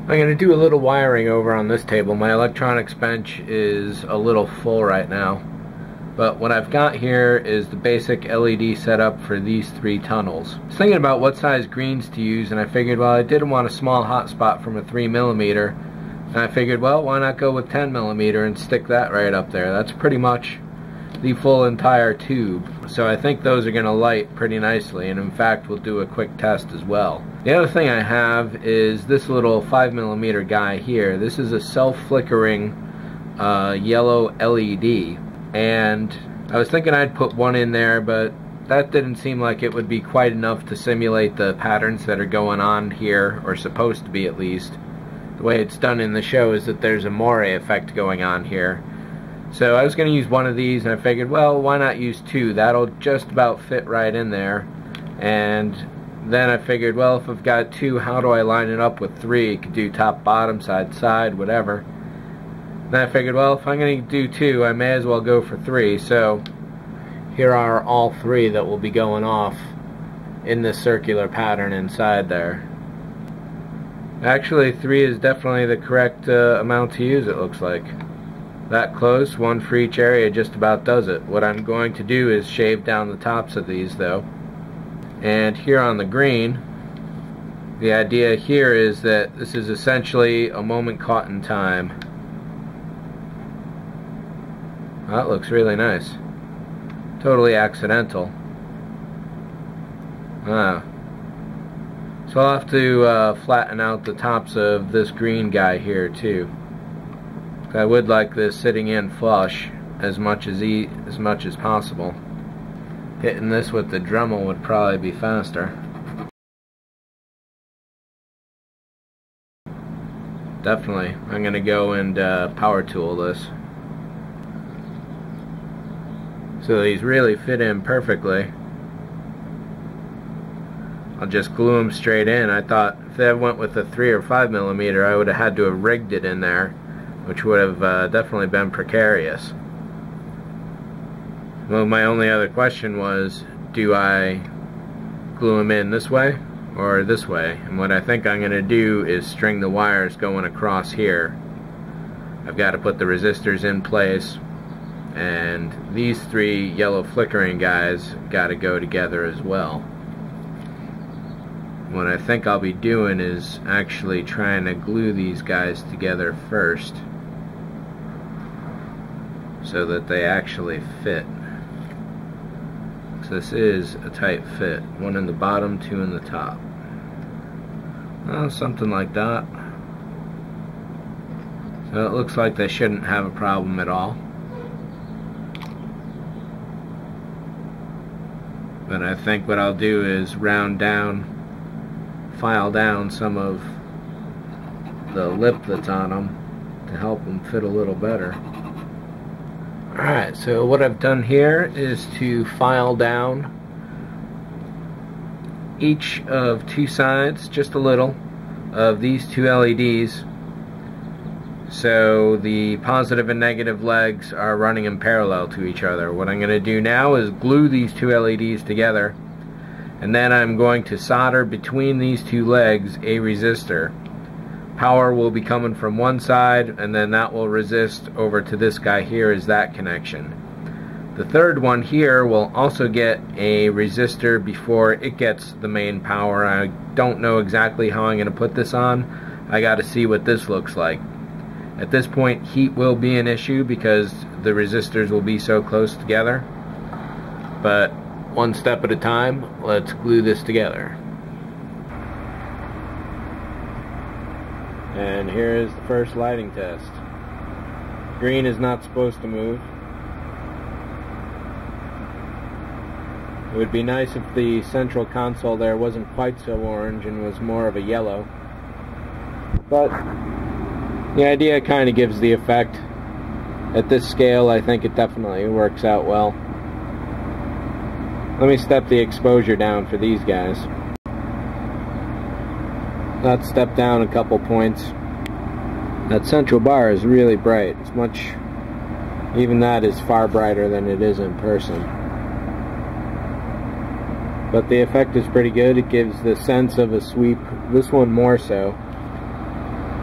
I'm going to do a little wiring over on this table. My electronics bench is a little full right now. But what I've got here is the basic LED setup for these 3 tunnels. I was thinking about what size greens to use, and I figured, well, I didn't want a small hotspot from a 3mm. And I figured, well, why not go with 10mm and stick that right up there? That's pretty much the full entire tube. So I think those are going to light pretty nicely, and in fact we'll do a quick test as well. The other thing I have is this little 5mm guy here. This is a self-flickering yellow LED, and I was thinking I'd put one in there, but that didn't seem like it would be quite enough to simulate the patterns that are going on here, or supposed to be at least. The way it's done in the show is that there's a moire effect going on here. So I was going to use one of these, and I figured, well, why not use 2? That'll just about fit right in there. And then I figured, well, if I've got 2, how do I line it up with 3? You could do top, bottom, side, side, whatever. Then I figured, well, if I'm going to do 2, I may as well go for 3. So here are all 3 that will be going off in this circular pattern inside there. Actually, 3 is definitely the correct amount to use, it looks like. That close, 1 for each area, just about does it. What I'm going to do is shave down the tops of these, though. And here on the green, the idea here is that this is essentially a moment caught in time. That looks really nice. Totally accidental. So I'll have to flatten out the tops of this green guy here too. I would like this sitting in flush as much as possible. Hitting this with the Dremel would probably be faster. Definitely. I'm going to go and power tool this. So these really fit in perfectly. I'll just glue them straight in. I thought if I went with a 3 or 5mm, I would have had to have rigged it in there, which would have definitely been precarious. Well, my only other question was, do I glue them in this way or this way? And what I think I'm going to do is string the wires going across here. I've got to put the resistors in place, and these 3 yellow flickering guys got to go together as well. What I think I'll be doing is actually trying to glue these guys together first so that they actually fit. So this is a tight fit. 1 in the bottom, 2 in the top. Well, something like that. So it looks like they shouldn't have a problem at all. But I think what I'll do is file down some of the lip that's on them to help them fit a little better. Alright, so what I've done here is to file down each of 2 sides, just a little, of these 2 LEDs, so the positive and negative legs are running in parallel to each other. What I'm going to do now is glue these 2 LEDs together, and then I'm going to solder between these 2 legs a resistor. Power will be coming from one side, and then that will resist over to this guy here as that connection. The third one here will also get a resistor before it gets the main power. I don't know exactly how I'm going to put this on. I got to see what this looks like. At this point, heat will be an issue because the resistors will be so close together. But one step at a time, let's glue this together. And here is the first lighting test. Green is not supposed to move. It would be nice if the central console there wasn't quite so orange and was more of a yellow. But the idea kind of gives the effect. At this scale, I think it definitely works out well. Let me step the exposure down for these guys. Let's step down a couple points. That central bar is really bright. It's much, even that is far brighter than it is in person. But the effect is pretty good. It gives the sense of a sweep. This one more so.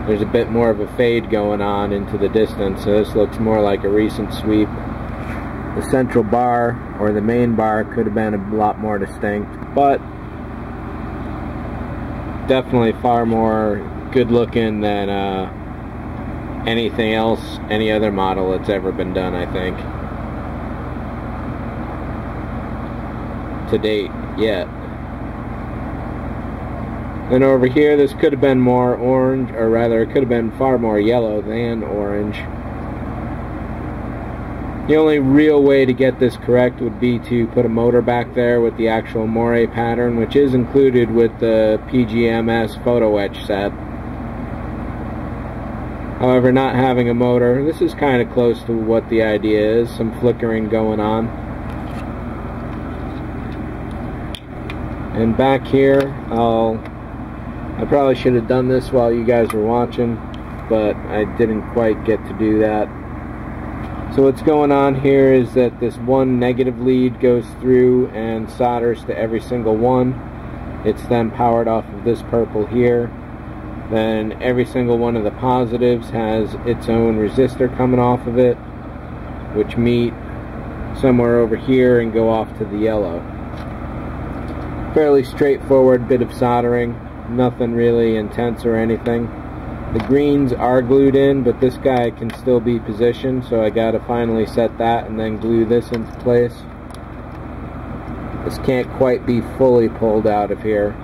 there's a bit more of a fade going on into the distance, so this looks more like a recent sweep. The central bar, or the main bar, could have been a lot more distinct, but definitely far more good looking than anything else, any other model that's ever been done, I think, to date, yet. Then over here, this could have been more orange, or rather, it could have been far more yellow than orange. The only real way to get this correct would be to put a motor back there with the actual moire pattern, which is included with the PGMS photo etch set. However, not having a motor, this is kind of close to what the idea is, some flickering going on. And back here, I probably should have done this while you guys were watching, but I didn't quite get to do that. So what's going on here is that this one negative lead goes through and solders to every single one. It's then powered off of this purple here. Then every single one of the positives has its own resistor coming off of it, which meet somewhere over here and go off to the yellow. Fairly straightforward bit of soldering, nothing really intense or anything. The greens are glued in, but this guy can still be positioned, so I gotta finally set that and then glue this into place. This can't quite be fully pulled out of here,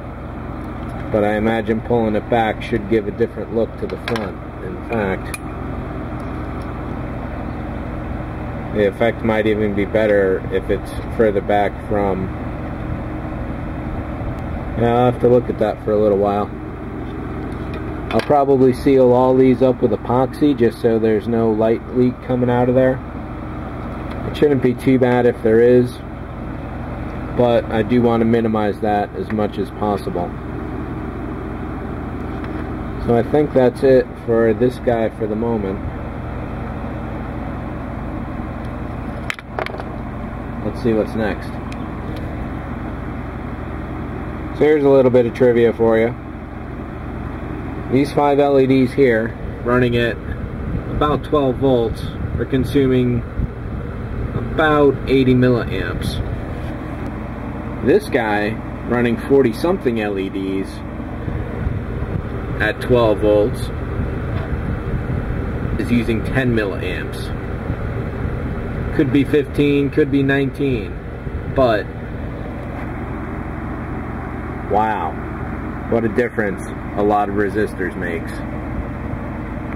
but I imagine pulling it back should give a different look to the front. In fact, the effect might even be better if it's further back from. Yeah, I'll have to look at that for a little while. I'll probably seal all these up with epoxy just so there's no light leak coming out of there. It shouldn't be too bad if there is, but I do want to minimize that as much as possible. So I think that's it for this guy for the moment. Let's see what's next. So here's a little bit of trivia for you. These 5 LEDs here, running at about 12 volts, are consuming about 80 milliamps. This guy, running 40-something LEDs at 12 volts, is using 10 milliamps. Could be 15, could be 19, but wow, what a difference a lot of resistors makes.